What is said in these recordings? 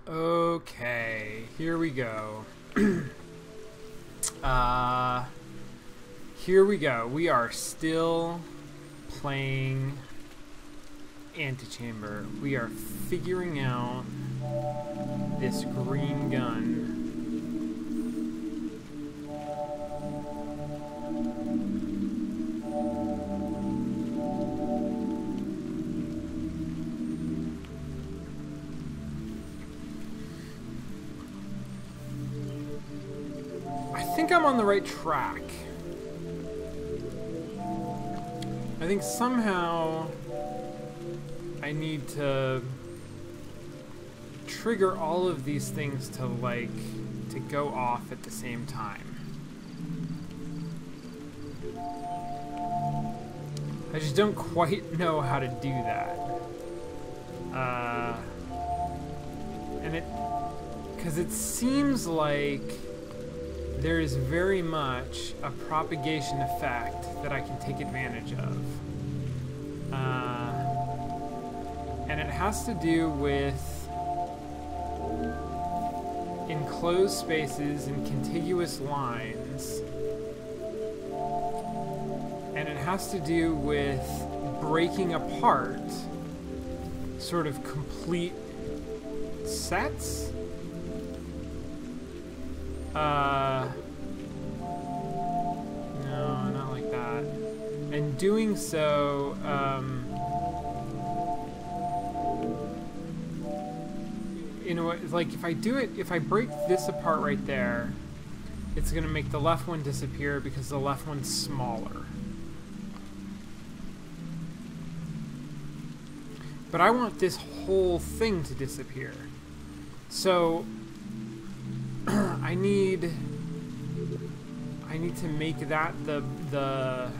Okay, here we go. Here we go. We are still playing Antichamber. We are figuring out this green gun. I think I'm on the right track. I think somehow I need to trigger all of these things to go off at the same time. I just don't quite know how to do that. Because it seems like there is very much a propagation effect that I can take advantage of. And it has to do with enclosed spaces and contiguous lines. And it has to do with breaking apart sort of complete sets. No, not like that. And doing so, in a way, like if I break this apart right there, it's gonna make the left one disappear because the left one's smaller. But I want this whole thing to disappear. So I need to make that the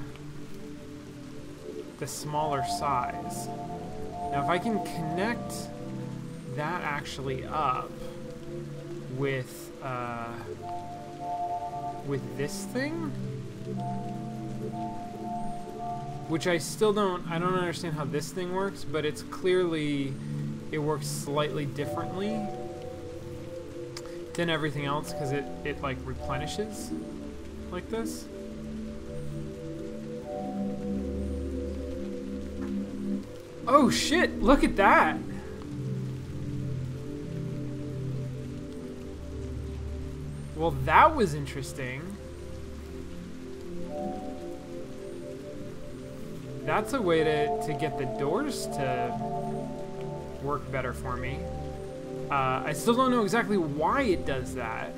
smaller size. Now if I can connect that actually up with this thing, which I don't understand how this thing works, but it's clearly, it works slightly differently than everything else because it like replenishes like this. Oh shit, look at that. Well, that was interesting. That's a way to get the doors to work better for me. I still don't know exactly why it does that.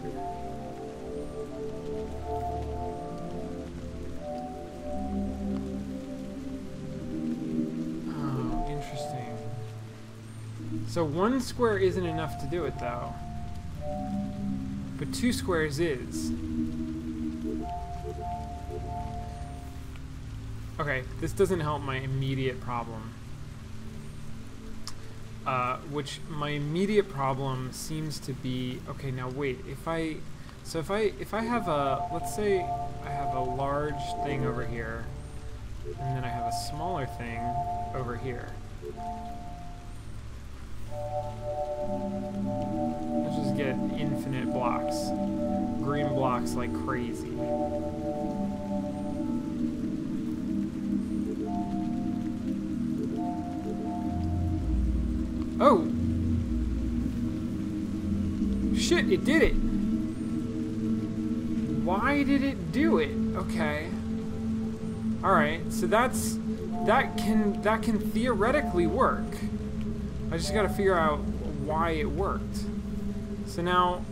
Oh, interesting. So one square isn't enough to do it, though. But 2 squares is. Okay, this doesn't help my immediate problem. Which my immediate problem seems to be, okay, now wait, if I have a, let's say I have a large thing over here, and then I have a smaller thing over here. Let's just get infinite blocks. Green blocks like crazy. Oh! Shit, it did it! Why did it do it? Okay. Alright, so that can theoretically work. I just gotta figure out why it worked. So now,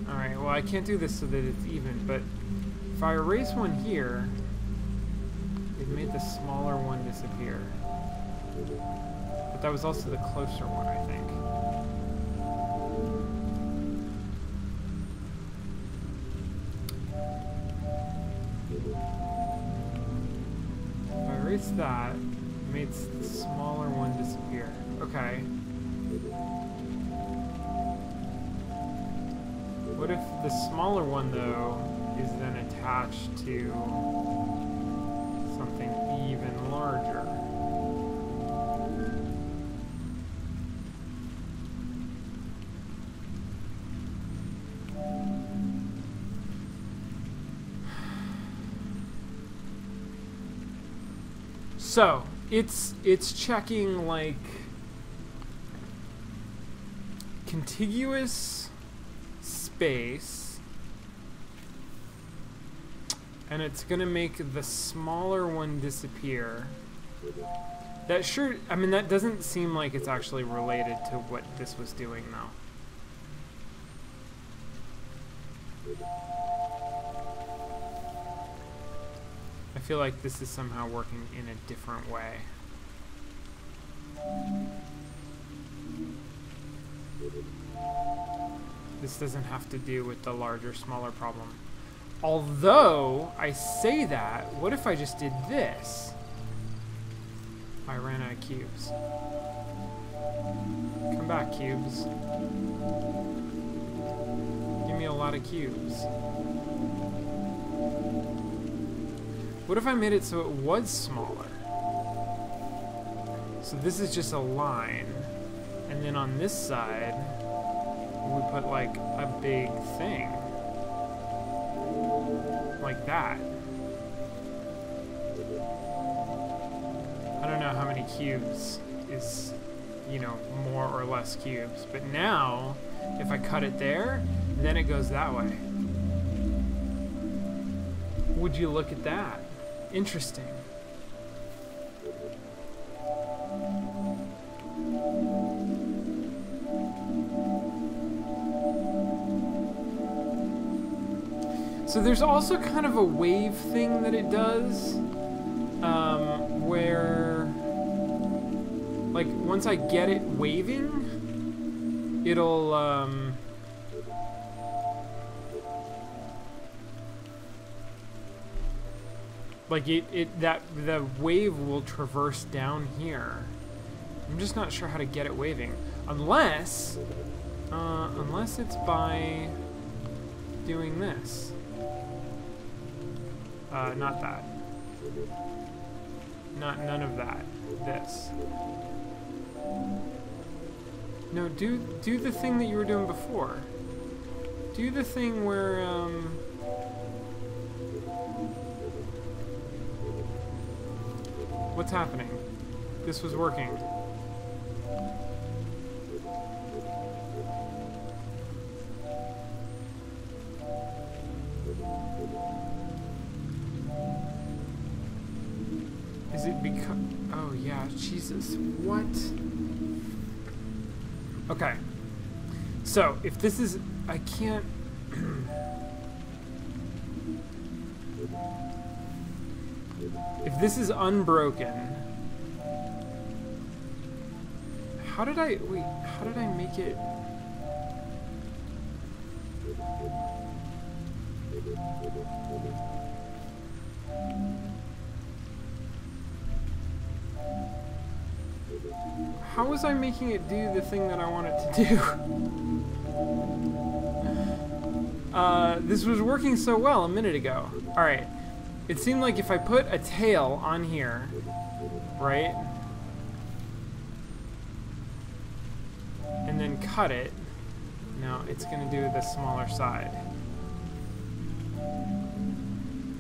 alright, well I can't do this so that it's even, but if I erase one here, it made the smaller one disappear. But that was also the closer one, I think. If I erase that, it made the smaller one disappear. Okay. What if the smaller one, though, is then attached to something even larger? So it's checking like contiguous space, and it's gonna make the smaller one disappear. That sure, I mean, that doesn't seem like it's actually related to what this was doing though. I feel like this is somehow working in a different way. This doesn't have to do with the larger, smaller problem. Although, I say that, what if I just did this? I ran out of cubes. Come back, cubes. Give me a lot of cubes. What if I made it so it was smaller? So this is just a line, and then on this side, we put like a big thing. Like that. I don't know how many cubes is, you know, more or less cubes, but now, if I cut it there, then it goes that way. Would you look at that? Interesting. So there's also kind of a wave thing that it does, where, like, once I get it waving, it'll, like the wave will traverse down here. I'm just not sure how to get it waving, unless it's by doing this. Not that. None of that. This. No, do the thing that you were doing before. Do the thing where, what's happening? This was working. Is it because... Oh, yeah, Jesus. What? Okay. So, if this is... I can't... If this is unbroken... How did I... Wait, how did I make it... How was I making it do the thing that I want it to do? This was working so well a minute ago. Alright. It seemed like if I put a tail on here, right? And then cut it, now it's going to do the smaller side.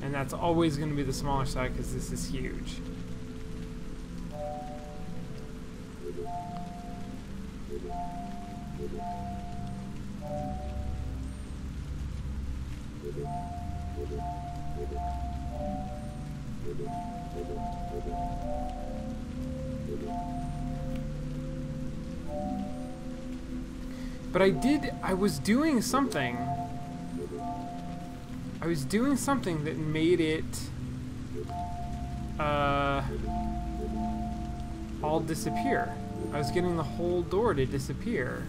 And that's always going to be the smaller side because this is huge. But I was doing something. I was doing something that made it all disappear. I was getting the whole door to disappear.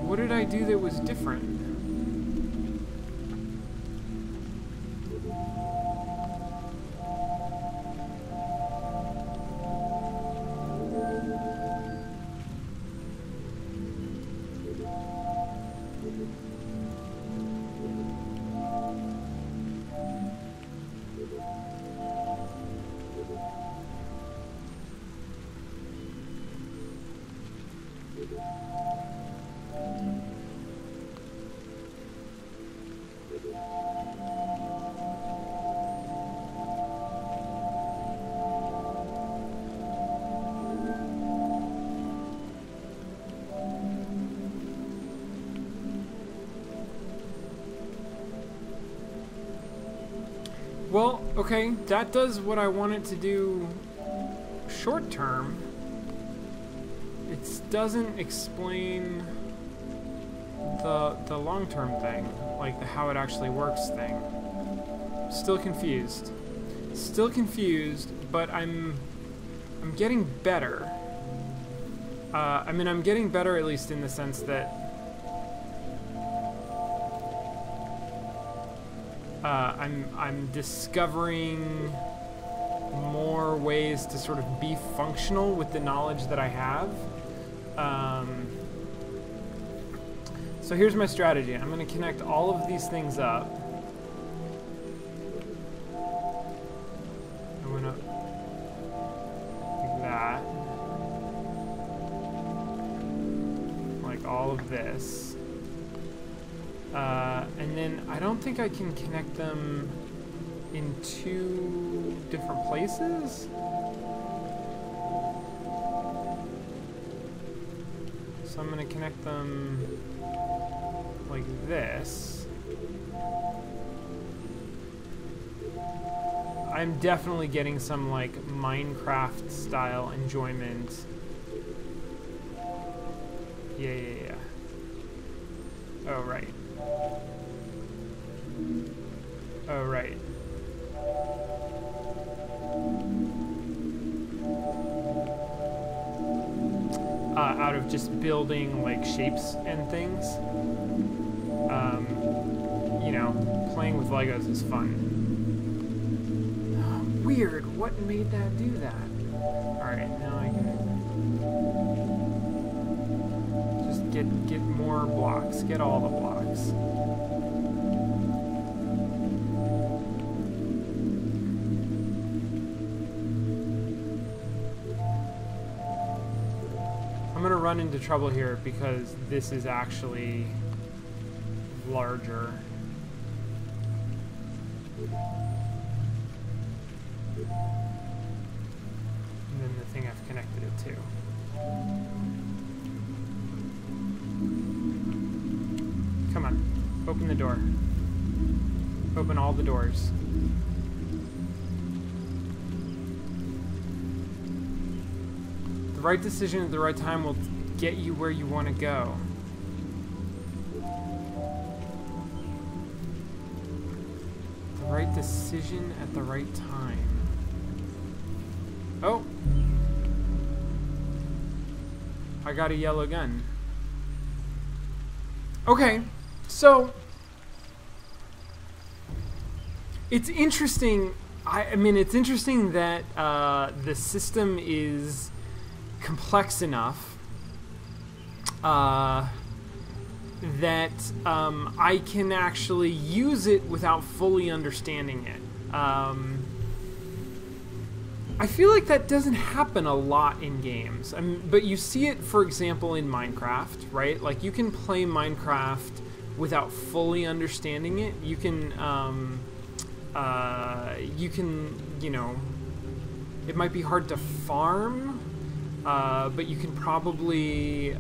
What did I do that was different? Well, okay, that does what I want it to do short term. It doesn't explain the long-term thing, like the how it actually works thing. Still confused. Still confused, but I'm getting better. I mean, I'm getting better at least in the sense that I'm discovering more ways to sort of be functional with the knowledge that I have. So here's my strategy. I'm going to connect all of these things up. I'm going to like that. Like all of this. And then I don't think I can connect them in two different places. So I'm going to connect them like this. I'm definitely getting some like Minecraft style enjoyment. Yeah. Oh, right. Oh, right. Out of just building like shapes and things. You know, playing with Legos is fun. Weird, what made that do that? Alright, now I can just get more blocks, get all the blocks. I'm gonna run into trouble here because this is actually larger. And then the thing I've connected it to. Come on, open the door. Open all the doors. The right decision at the right time will get you where you want to go. The right decision at the right time. Oh! I got a yellow gun. Okay, so it's interesting. I mean, it's interesting that the system is complex enough that I can actually use it without fully understanding it. I feel like that doesn't happen a lot in games, but you see it, for example, in Minecraft, right? Like, you can play Minecraft without fully understanding it. You can, you know, it might be hard to farm, but you can probably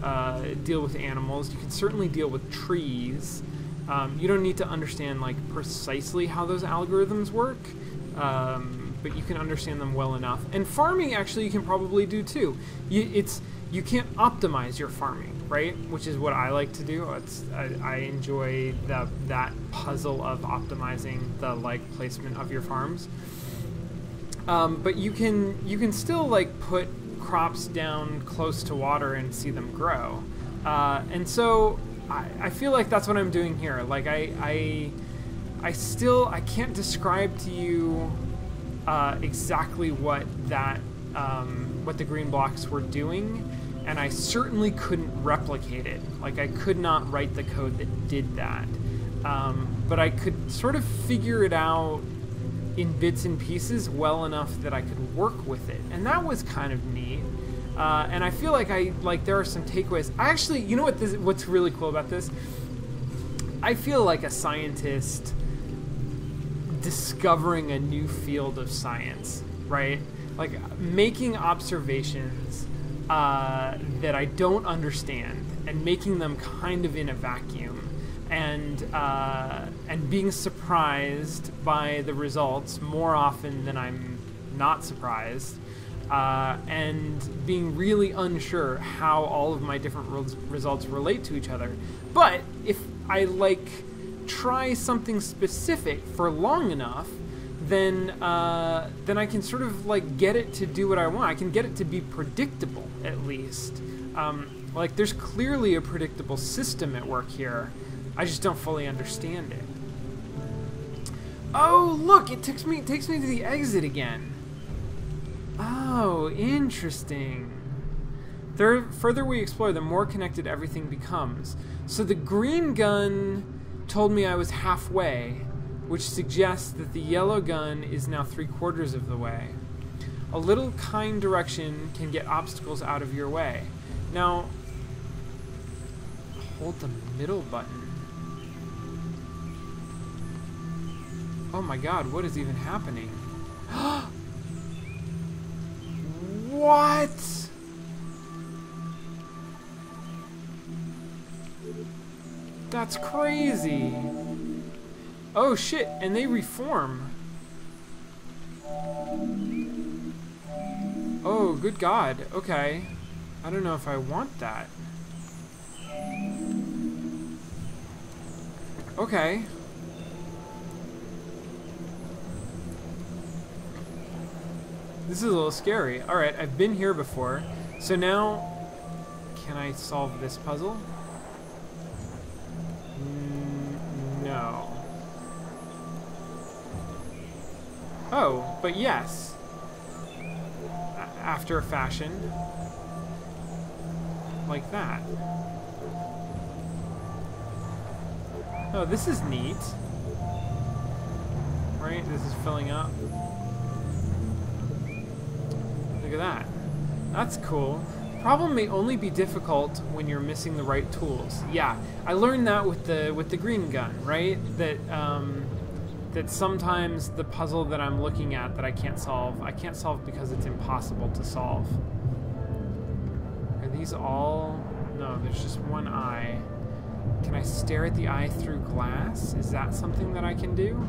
deal with animals. You can certainly deal with trees. You don't need to understand, like, precisely how those algorithms work. But you can understand them well enough. And farming, actually, you can probably do too. You can't optimize your farming, right? Which is what I like to do. I enjoy that puzzle of optimizing the like placement of your farms. But you can still like put crops down close to water and see them grow. And so I feel like that's what I'm doing here. Like I can't describe to you exactly what the green blocks were doing, and I certainly couldn't replicate it. Like, I could not write the code that did that, but I could sort of figure it out in bits and pieces well enough that I could work with it, and that was kind of neat. And I feel like there are some takeaways. I actually, you know what's really cool about this? I feel like a scientist discovering a new field of science, right? Like making observations that I don't understand and making them kind of in a vacuum and being surprised by the results more often than I'm not surprised, and being really unsure how all of my different results relate to each other. But if I like try something specific for long enough, then I can sort of like get it to do what I want. I can get it to be predictable, at least. Like there's clearly a predictable system at work here. I just don't fully understand it. Oh, look! It takes me to the exit again. Oh, interesting. The further we explore, the more connected everything becomes. So the green gun told me I was halfway, which suggests that the yellow gun is now 3/4 of the way. A little kind direction can get obstacles out of your way. Now, hold the middle button. Oh my god, what is even happening? What? That's crazy. Oh shit, and they reform. Oh, good god. Okay. I don't know if I want that. Okay. This is a little scary. Alright, I've been here before. So now, can I solve this puzzle? No. Oh, but yes. After a fashion. Like that. Oh, this is neat. Right, this is filling up. Look at that. That's cool. Problem may only be difficult when you're missing the right tools. Yeah, I learned that with the green gun, right? That that sometimes the puzzle that I'm looking at that I can't solve because it's impossible to solve. Are these all? No, there's just one eye. Can I stare at the eye through glass? Is that something that I can do?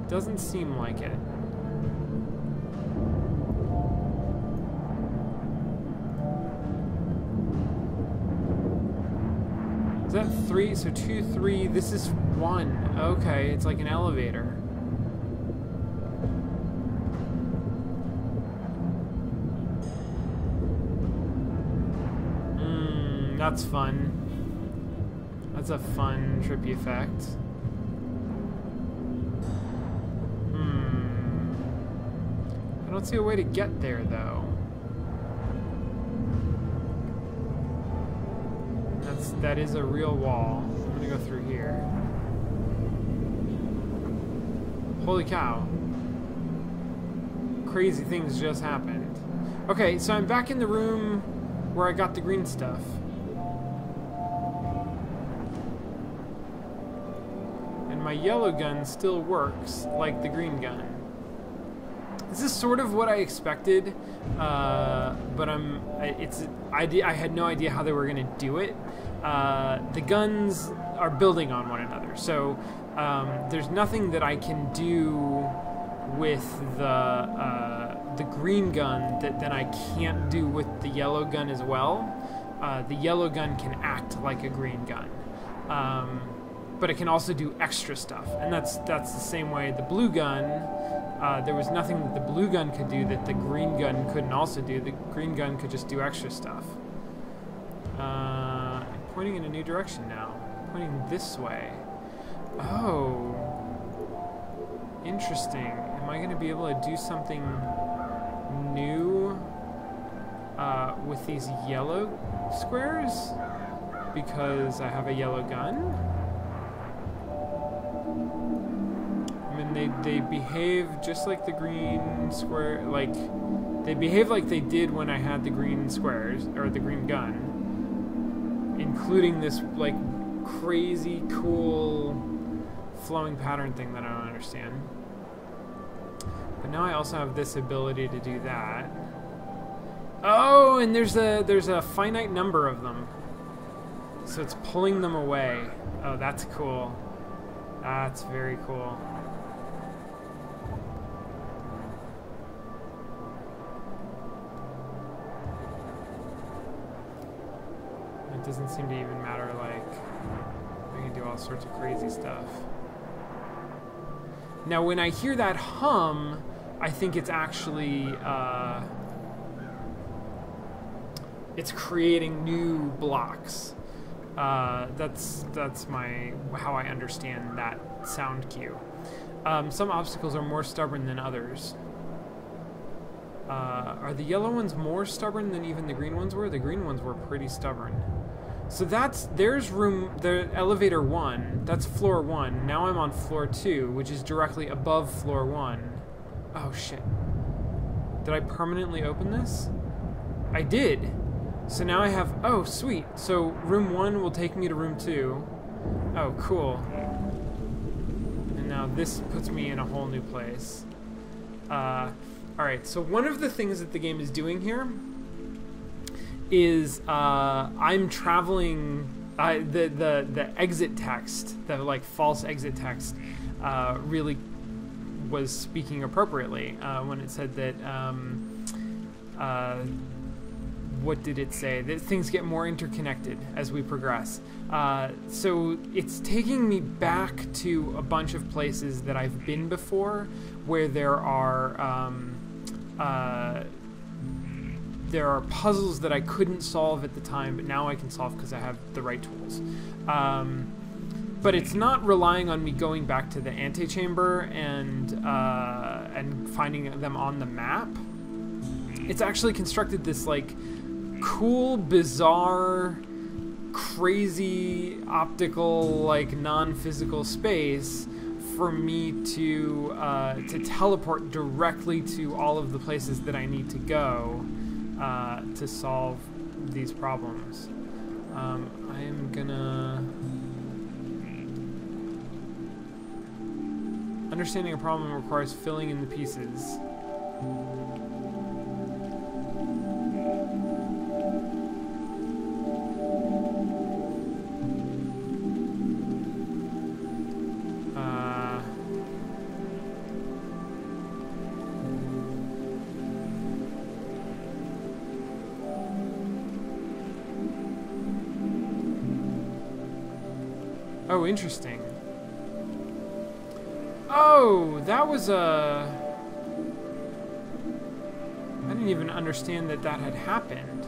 Doesn't seem like it. Is that 3? So 2, 3. This is 1. Okay, it's like an elevator. That's fun. That's a fun, trippy effect. I don't see a way to get there, though. That is a real wall. I'm gonna go through here. Holy cow. Crazy things just happened. Okay, so I'm back in the room where I got the green stuff. And my yellow gun still works like the green gun. This is sort of what I expected, but I had no idea how they were gonna do it. The guns are building on one another, so there's nothing that I can do with the green gun that then I can't do with the yellow gun as well. The yellow gun can act like a green gun, but it can also do extra stuff, and that's the same way the blue gun. There was nothing that the blue gun could do that the green gun couldn't also do. The green gun could just do extra stuff. I'm pointing in a new direction now. Pointing this way. Oh. Interesting. Am I going to be able to do something new with these yellow squares? Because I have a yellow gun? I mean, they behave just like the green square, like, they behave like they did when I had the green squares, or the green gun, including this, like, crazy cool flowing pattern thing that I don't understand. But now I also have this ability to do that. Oh, and there's a finite number of them. So it's pulling them away. Oh, that's cool. That's very cool. It doesn't seem to even matter, like, I can do all sorts of crazy stuff. Now, when I hear that hum, I think it's actually, it's creating new blocks. That's how I understand that sound cue. Some obstacles are more stubborn than others. Are the yellow ones more stubborn than even the green ones were? The green ones were pretty stubborn. So there's the elevator 1, that's floor 1. Now I'm on floor 2, which is directly above floor 1. Oh shit. Did I permanently open this? I did. So now I have, oh sweet. So room 1 will take me to room 2. Oh, cool. And now this puts me in a whole new place. Alright, so one of the things that the game is doing here is I'm traveling the exit text, the like false exit text, really was speaking appropriately when it said that what did it say? That things get more interconnected as we progress. So it's taking me back to a bunch of places that I've been before, where there are puzzles that I couldn't solve at the time, but now I can solve because I have the right tools. But it's not relying on me going back to the antechamber and finding them on the map. It's actually constructed this like cool, bizarre, crazy optical, like non-physical space for me to teleport directly to all of the places that I need to go to solve these problems. I am gonna... Understanding a problem requires filling in the pieces. Oh, interesting. Oh, that was a... I didn't even understand that that had happened.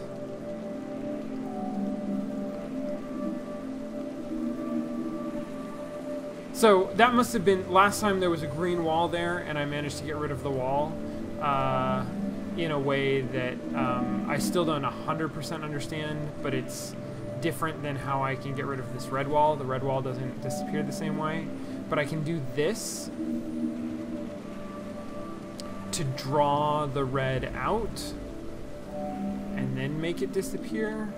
So, that must have been... Last time there was a green wall there, and I managed to get rid of the wall in a way that I still don't 100% understand, but it's different than how I can get rid of this red wall. The red wall doesn't disappear the same way, but I can do this to draw the red out and then make it disappear.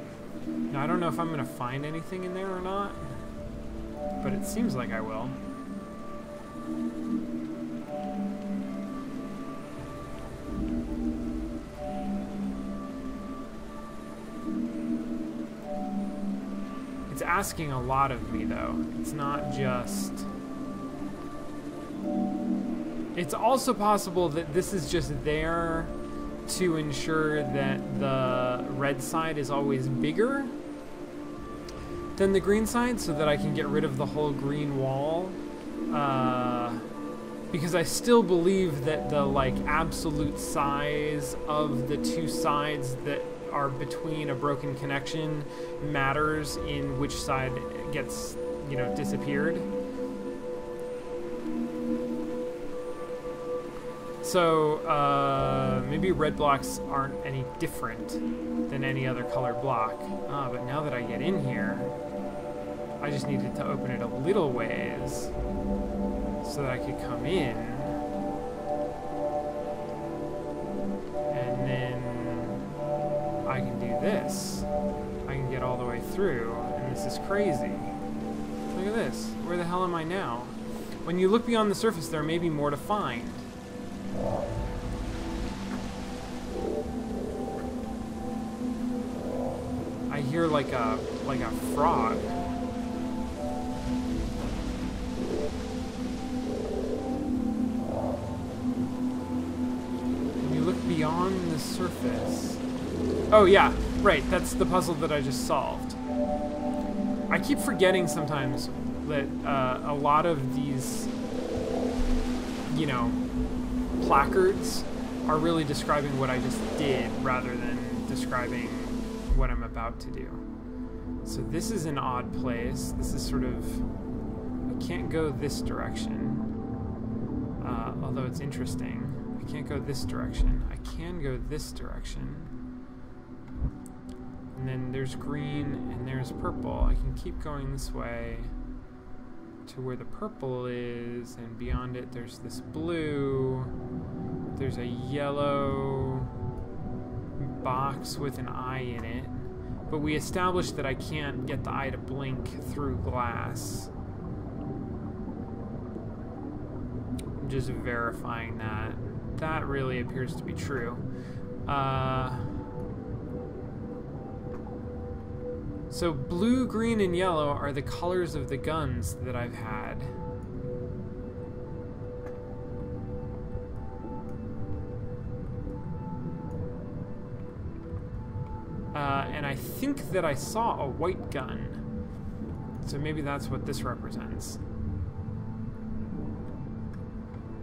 Now I don't know if I'm gonna find anything in there or not, but it seems like I will. It's asking a lot of me, though. It's not just... It's also possible that this is just there to ensure that the red side is always bigger than the green side, so that I can get rid of the whole green wall. Because I still believe that the, like, absolute size of the two sides that are between a broken connection matters in which side gets, you know, disappeared. So, maybe red blocks aren't any different than any other color block. But now that I get in here, I just needed to open it a little ways so that I could come in. And then I can do this. I can get all the way through, and this is crazy. Look at this. Where the hell am I now? When you look beyond the surface, there may be more to find. I hear hear like a frog. When you look beyond the surface. Oh yeah, right. That's the puzzle that I just solved. I keep forgetting sometimes that a lot of these, you know, placards are really describing what I just did rather than describing what I'm about to do. So this is an odd place. This is sort of, I can't go this direction, although it's interesting. I can't go this direction. I can go this direction. And then there's green and there's purple. I can keep going this way to where the purple is, and beyond it there's this blue. There's a yellow box with an eye in it. But we established that I can't get the eye to blink through glass. I'm just verifying that. That really appears to be true. So blue, green, and yellow are the colors of the guns that I've had. And I think that I saw a white gun. So maybe that's what this represents.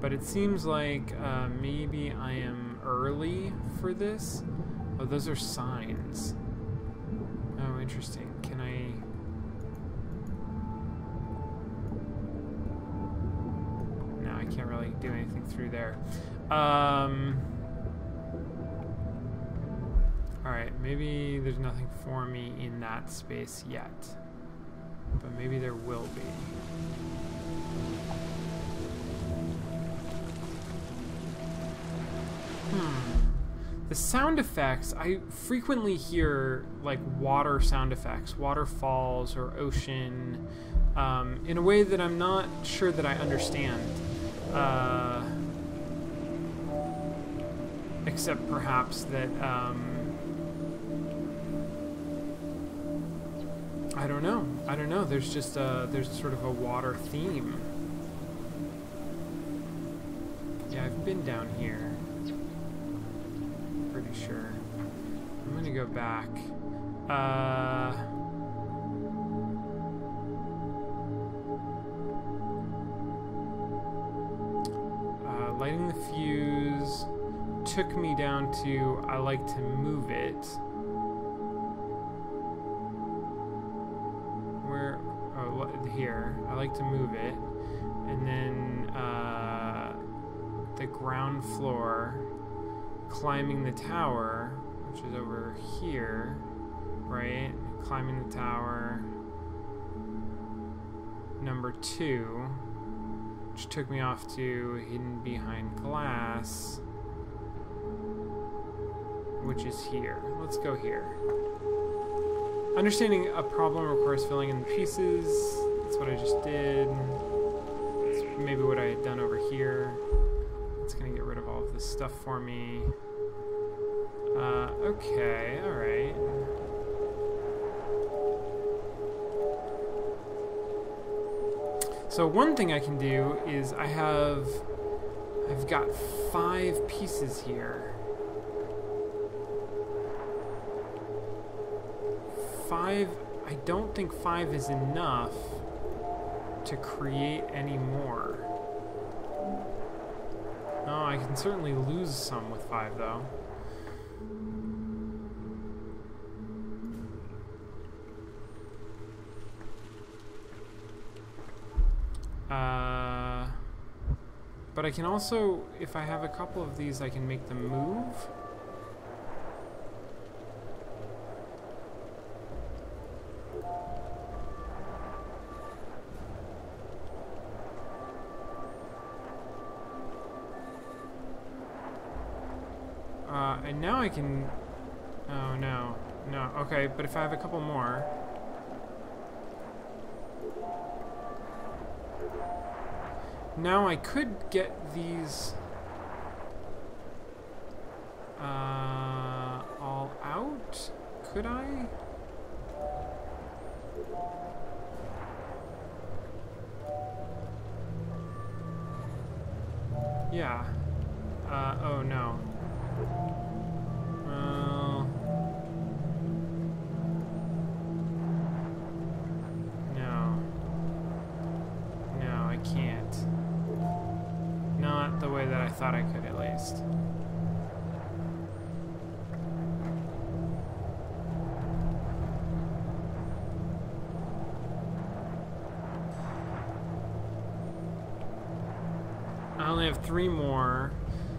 But it seems like maybe I am early for this. Oh, those are signs. Oh, interesting. Can I... No, I can't really do anything through there. Alright, maybe there's nothing for me in that space yet. But maybe there will be. The sound effects, I frequently hear like water sound effects, waterfalls or ocean, in a way that I'm not sure that I understand. Except perhaps that, I don't know, there's just there's sort of a water theme. Yeah, I've been down here. Pretty sure. I'm gonna go back. Lighting the fuse took me down to I like to move it. Where? Oh, here. I like to move it. And then the ground floor. Climbing the tower, which is over here, right? Climbing the tower. Number 2, which took me off to hidden behind glass, which is here. Let's go here. Understanding a problem requires filling in the pieces. That's what I just did. That's maybe what I had done over here. It's gonna get rid of all of this stuff for me. Okay, alright. So one thing I can do is I've got 5 pieces here. 5, I don't think 5 is enough to create any more. No, I can certainly lose some with 5 though. But I can also, if I have a couple of these, I can make them move. And now I can... Oh, no. No, okay, but if I have a couple more... Now I could get these... all out? Could I? Yeah. Oh no. Well... No. No, I can't. Not the way that I thought I could, at least. I only have 3 more,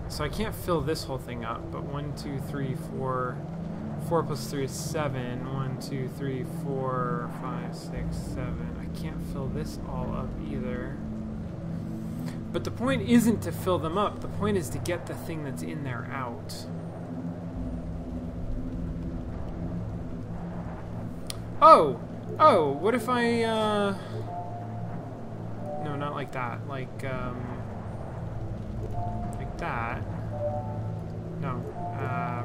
so I can't fill this whole thing up, but 1, 2, 3, 4... 4 plus 3 is 7. 1, 2, 3, 4, 5, 6, 7. I can't fill this all up either. But the point isn't to fill them up. The point is to get the thing that's in there out. Oh! Oh, what if I, no, not like that. Like that. No,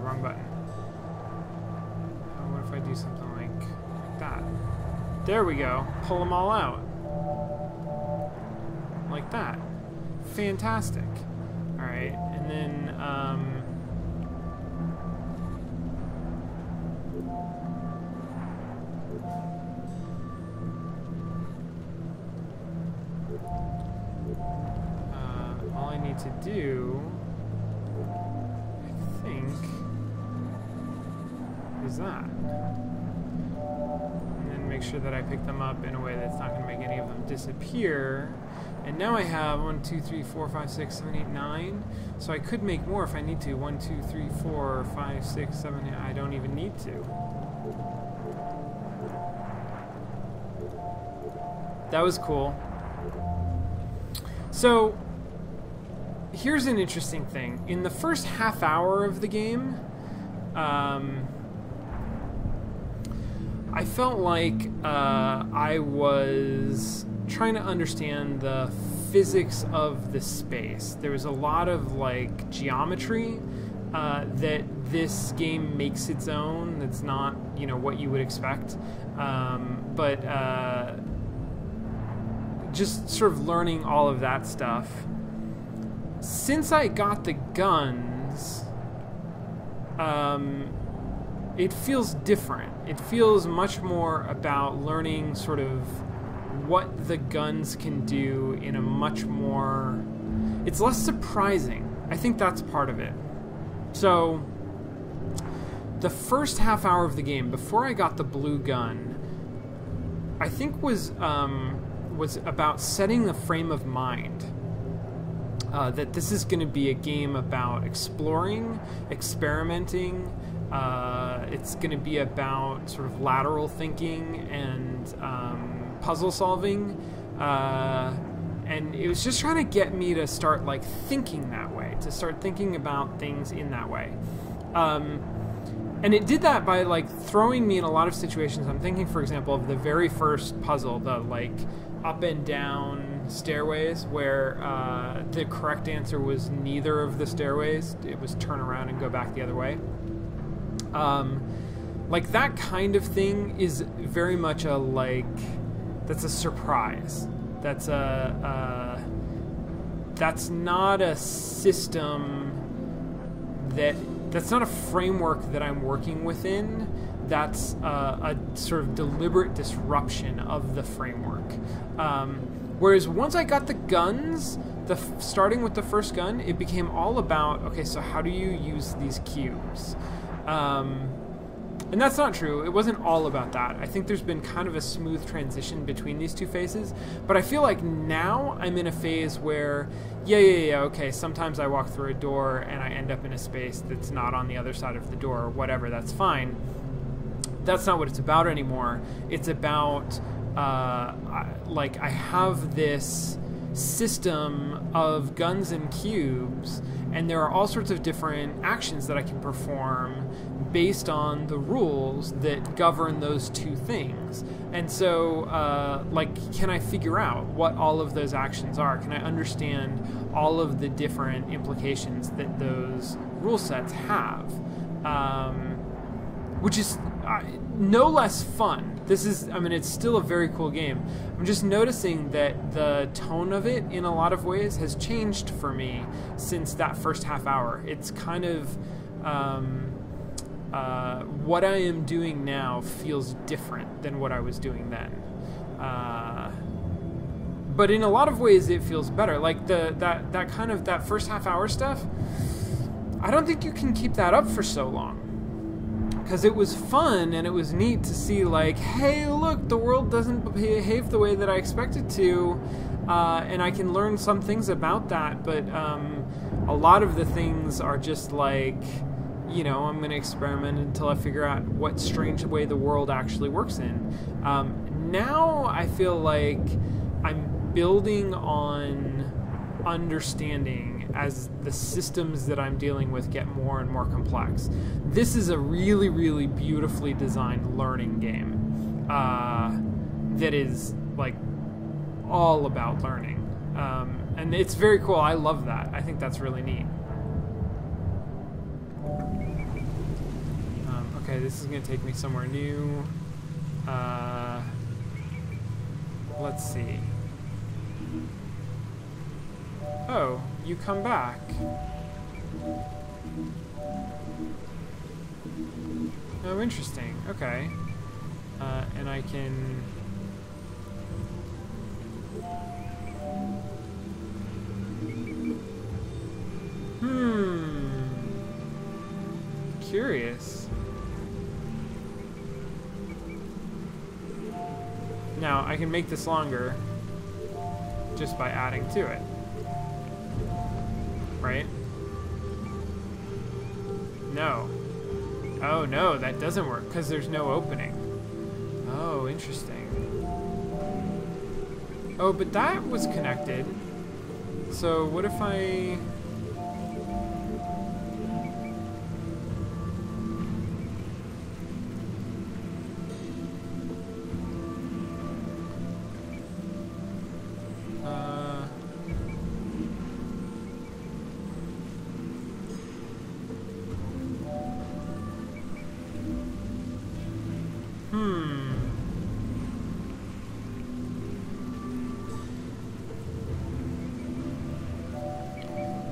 wrong button. What if I do something like that? There we go. Pull them all out. Like that. Fantastic. Alright, and then, all I need to do, I think, is that. And then make sure that I pick them up in a way that's not going to make any of them disappear. And now I have 1, 2, 3, 4, 5, 6, 7, 8, 9. So I could make more if I need to. 1, 2, 3, 4, 5, 6, 7, 8. I don't even need to. That was cool. So, here's an interesting thing. In the first half hour of the game, I felt like I was trying to understand the physics of the space. There was a lot of like geometry that this game makes its own. That's not, you know, what you would expect. But just sort of learning all of that stuff. Since I got the guns, it feels different. It feels much more about learning sort of what the guns can do in a much more... It's less surprising. I think that's part of it. So, the first half hour of the game, before I got the blue gun, I think was about setting the frame of mind. That this is going to be a game about exploring, experimenting. It's going to be about sort of lateral thinking and puzzle solving. And it was just trying to get me to start like thinking that way, to start thinking about things in that way. And it did that by like throwing me in a lot of situations. I'm thinking, for example, of the very first puzzle, the like up and down stairways, where the correct answer was neither of the stairways. It was turn around and go back the other way. Like that kind of thing is very much a like, that's a surprise. That's that's not a system that's not a framework that I'm working within. That's a sort of deliberate disruption of the framework. Whereas once I got the guns, starting with the first gun, it became all about, okay, so how do you use these cubes? And that's not true. It wasn't all about that. I think there's been kind of a smooth transition between these two phases. But I feel like now I'm in a phase where, yeah, okay, sometimes I walk through a door and I end up in a space that's not on the other side of the door or whatever, that's fine. That's not what it's about anymore. It's about, like, I have this system of guns and cubes, and there are all sorts of different actions that I can perform based on the rules that govern those two things. And so, like, can I figure out what all of those actions are? Can I understand all of the different implications that those rule sets have? Which is, no less fun. This is, I mean, it's still a very cool game. I'm just noticing that the tone of it in a lot of ways has changed for me since that first half hour. It's kind of, what I am doing now feels different than what I was doing then. But in a lot of ways it feels better. Like that kind of, that first half hour stuff, I don't think you can keep that up for so long. Because it was fun and it was neat to see, like, hey, look, the world doesn't behave the way that I expect it to, and I can learn some things about that, but a lot of the things are just like, you know, I'm going to experiment until I figure out what strange way the world actually works in. Now I feel like I'm building on understanding as the systems that I'm dealing with get more and more complex. This is a really, really beautifully designed learning game that is like all about learning. And it's very cool. I love that. I think that's really neat. Okay, this is going to take me somewhere new. Let's see. Oh, you come back. Oh, interesting. Okay. And I can... Curious. Now, I can make this longer just by adding to it. Right? No. Oh, no, that doesn't work because there's no opening. Oh, interesting. Oh, but that was connected. So what if I...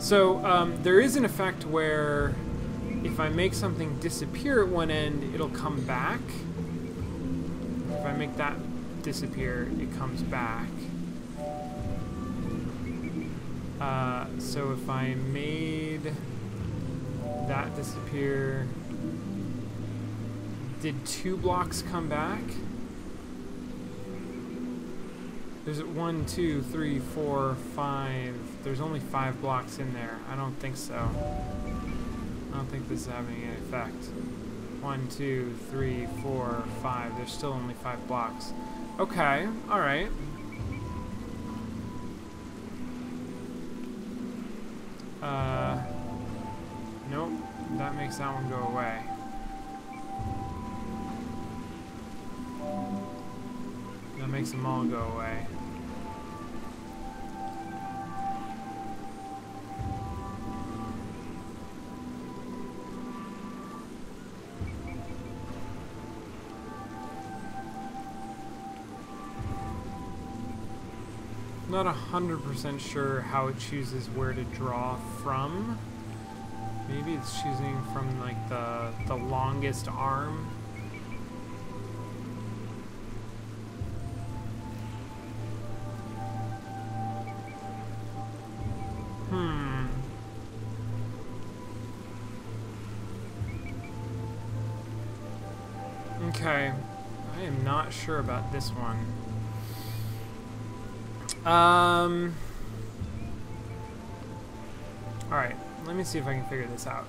So, there is an effect where if I make something disappear at one end, it'll come back. If I make that disappear, it comes back. So if I made that disappear, did 2 blocks come back? There's 1, 2, 3, 4, 5. There's only 5 blocks in there. I don't think so. I don't think this is having any effect. 1, 2, 3, 4, 5. There's still only 5 blocks. Okay, alright. Nope. That makes that one go away. That makes them all go away. Not 100% sure how it chooses where to draw from. Maybe it's choosing from like the longest arm. Okay, I am not sure about this one. Alright, let me see if I can figure this out.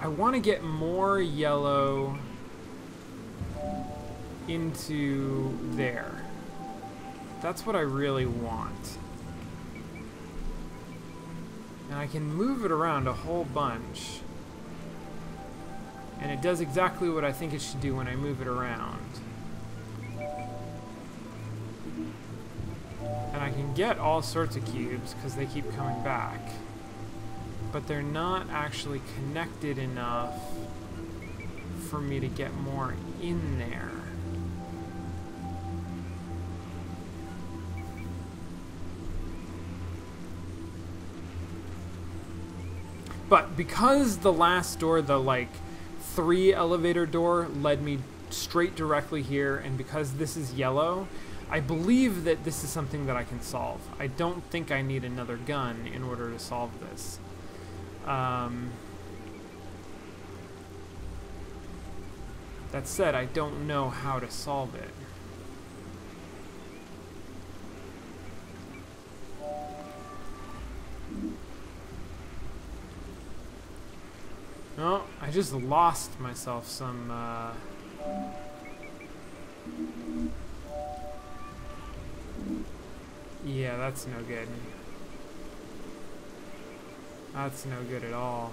I want to get more yellow into there. That's what I really want. And I can move it around a whole bunch. And it does exactly what I think it should do when I move it around. And I can get all sorts of cubes because they keep coming back. But they're not actually connected enough for me to get more in there. But because the last door, the like 3 elevator door, led me straight directly here, and because this is yellow, I believe that this is something that I can solve. I don't think I need another gun in order to solve this. That said, I don't know how to solve it. Oh, I just lost myself some, yeah, that's no good. That's no good at all.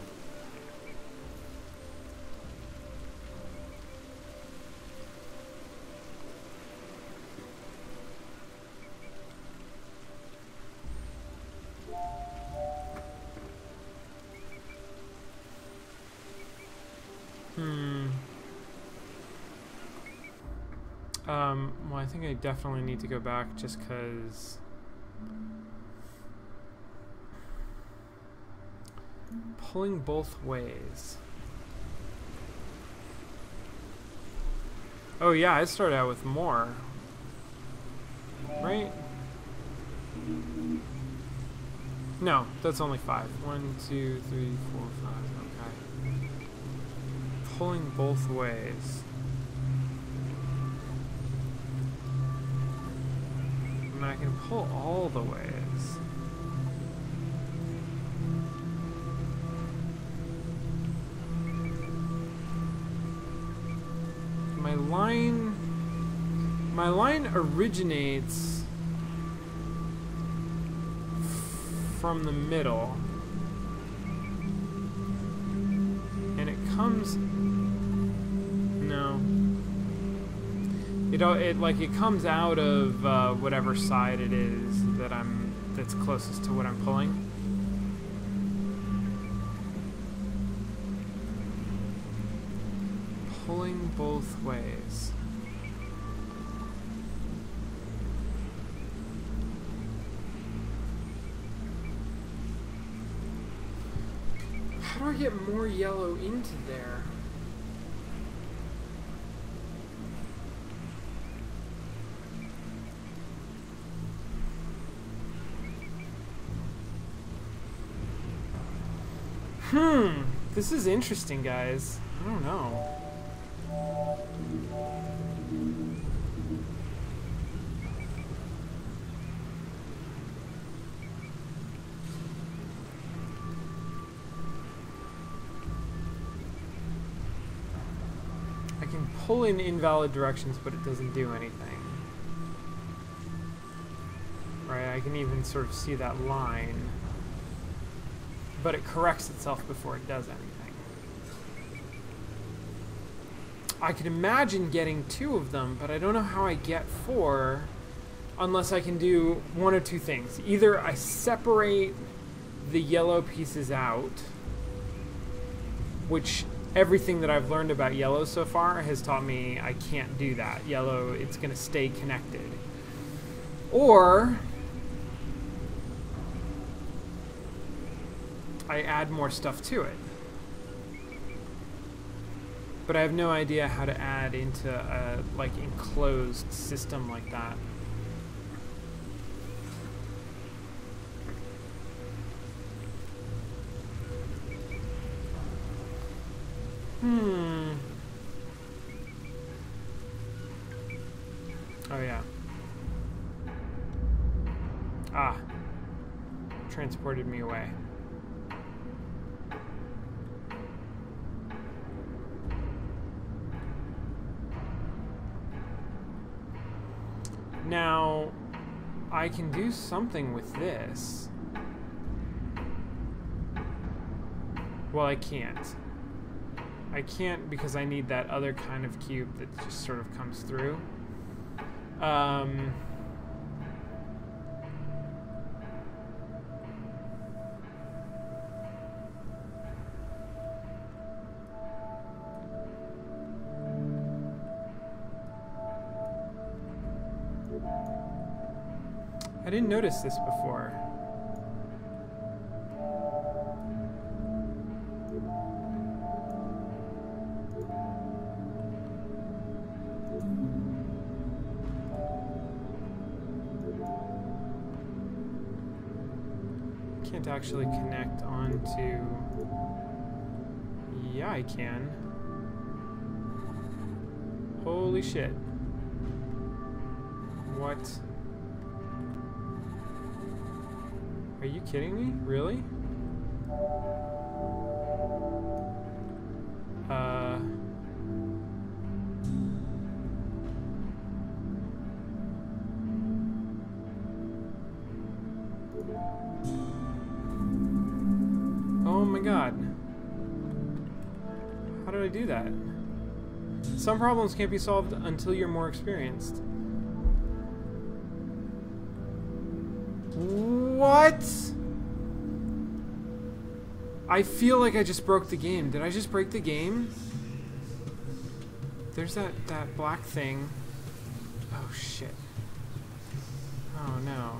Well, I think I definitely need to go back just because pulling both ways. Oh yeah, I started out with more. Right? No, that's only 5. 1, 2, 3, 4, 5. Okay. Pulling both ways. I mean, I can pull all the ways. My line originates from the middle, and it comes. No. It comes out of whatever side it is that's closest to what I'm pulling. Pulling both ways. How do I get more yellow into there? This is interesting, guys. I don't know. I can pull in invalid directions, but it doesn't do anything. Right, I can even sort of see that line. But it corrects itself before it does anything. I could imagine getting 2 of them, but I don't know how I get 4 unless I can do one of 2 things. Either I separate the yellow pieces out, which everything that I've learned about yellow so far has taught me I can't do that. Yellow, it's going to stay connected. Or I add more stuff to it. But I have no idea how to add into a like enclosed system like that. Oh yeah. Ah. Transported me away. Now, I can do something with this. Well, I can't. I can't because I need that other kind of cube that just sort of comes through. I didn't notice this before. Can't actually connect onto... Yeah, I can. Holy shit. What? Are you kidding me? Really? Oh my god. How did I do that? Some problems can't be solved until you're more experienced. What? I feel like I just broke the game. Did I just break the game? There's that black thing. Oh shit. Oh no.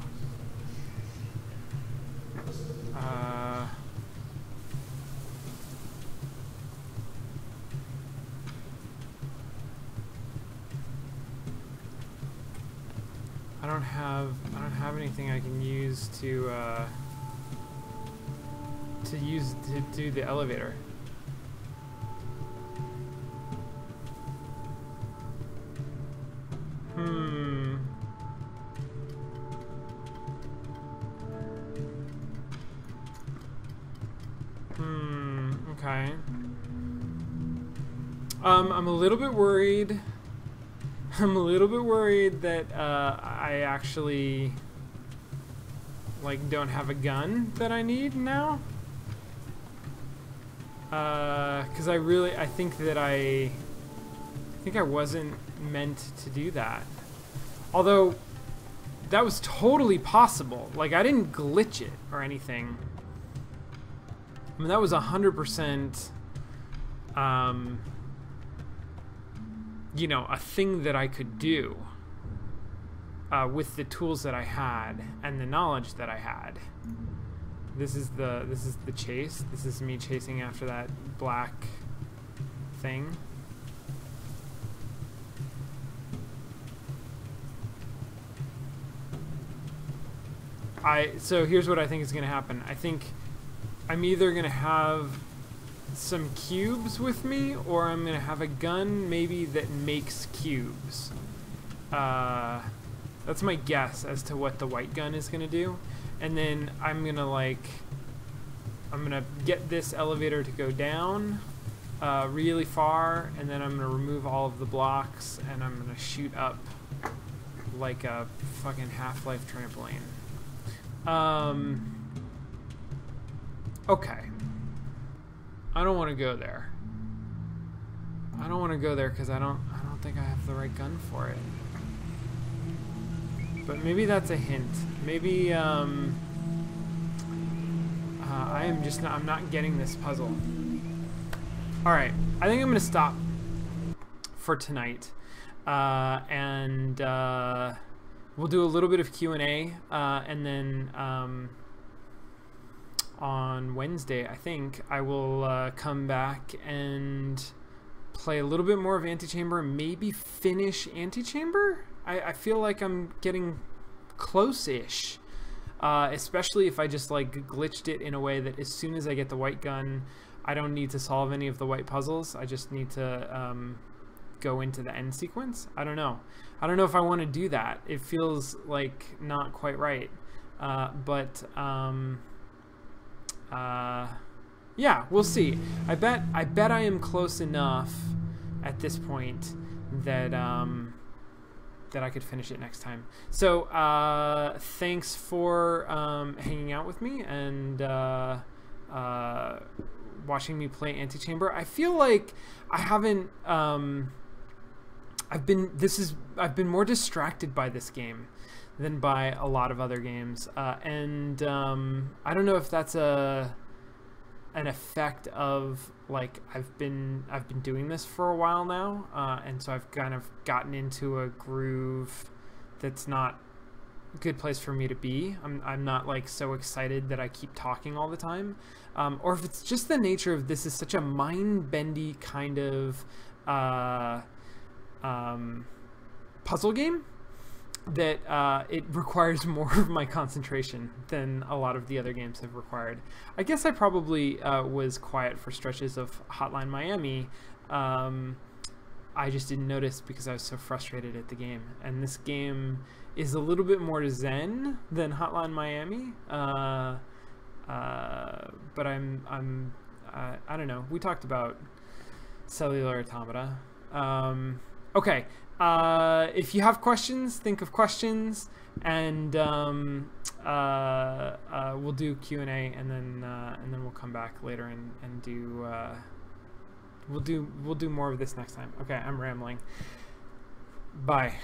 I don't have anything I can use to do the elevator. Okay. I'm a little bit worried. I'm a little bit worried that I actually like don't have a gun that I need now. Because I think that I wasn't meant to do that. Although that was totally possible. Like I didn't glitch it or anything. I mean that was 100%. You know, a thing that I could do with the tools that I had and the knowledge that I had. This is the chase. This is me chasing after that black thing. So here's what I think is going to happen. I think I'm either going to have some cubes with me, or I'm gonna have a gun maybe that makes cubes. That's my guess as to what the white gun is gonna do. And then I'm gonna get this elevator to go down really far, and then I'm gonna remove all of the blocks, and I'm gonna shoot up like a fucking Half-Life trampoline. Okay. I don't want to go there. I don't want to go there because I don't think I have the right gun for it. But maybe that's a hint. Maybe I'm not getting this puzzle. All right, I think I'm gonna stop for tonight, and we'll do a little bit of Q&A, and then on Wednesday, I think, I will come back and play a little bit more of Antichamber, maybe finish Antichamber? I feel like I'm getting close-ish, especially if I just like glitched it in a way that as soon as I get the white gun, I don't need to solve any of the white puzzles. I just need to go into the end sequence. I don't know. I don't know if I want to do that. It feels like not quite right, but yeah, we'll see. I bet I am close enough at this point that that I could finish it next time. So thanks for hanging out with me and watching me play Antichamber. I feel like I haven't I've been more distracted by this game than by a lot of other games, and I don't know if that's an effect of like I've been doing this for a while now, and so I've kind of gotten into a groove that's not good place for me to be. I'm not like so excited that I keep talking all the time, or if it's just the nature of this is such a mind-bendy kind of puzzle game that it requires more of my concentration than a lot of the other games have required. I guess I probably was quiet for stretches of Hotline Miami. I just didn't notice because I was so frustrated at the game. And this game is a little bit more zen than Hotline Miami. But I don't know. We talked about Cellular Automata. Okay. If you have questions, think of questions, and we'll do Q&A, and then we'll come back later and do we'll do more of this next time. Okay, I'm rambling. Bye.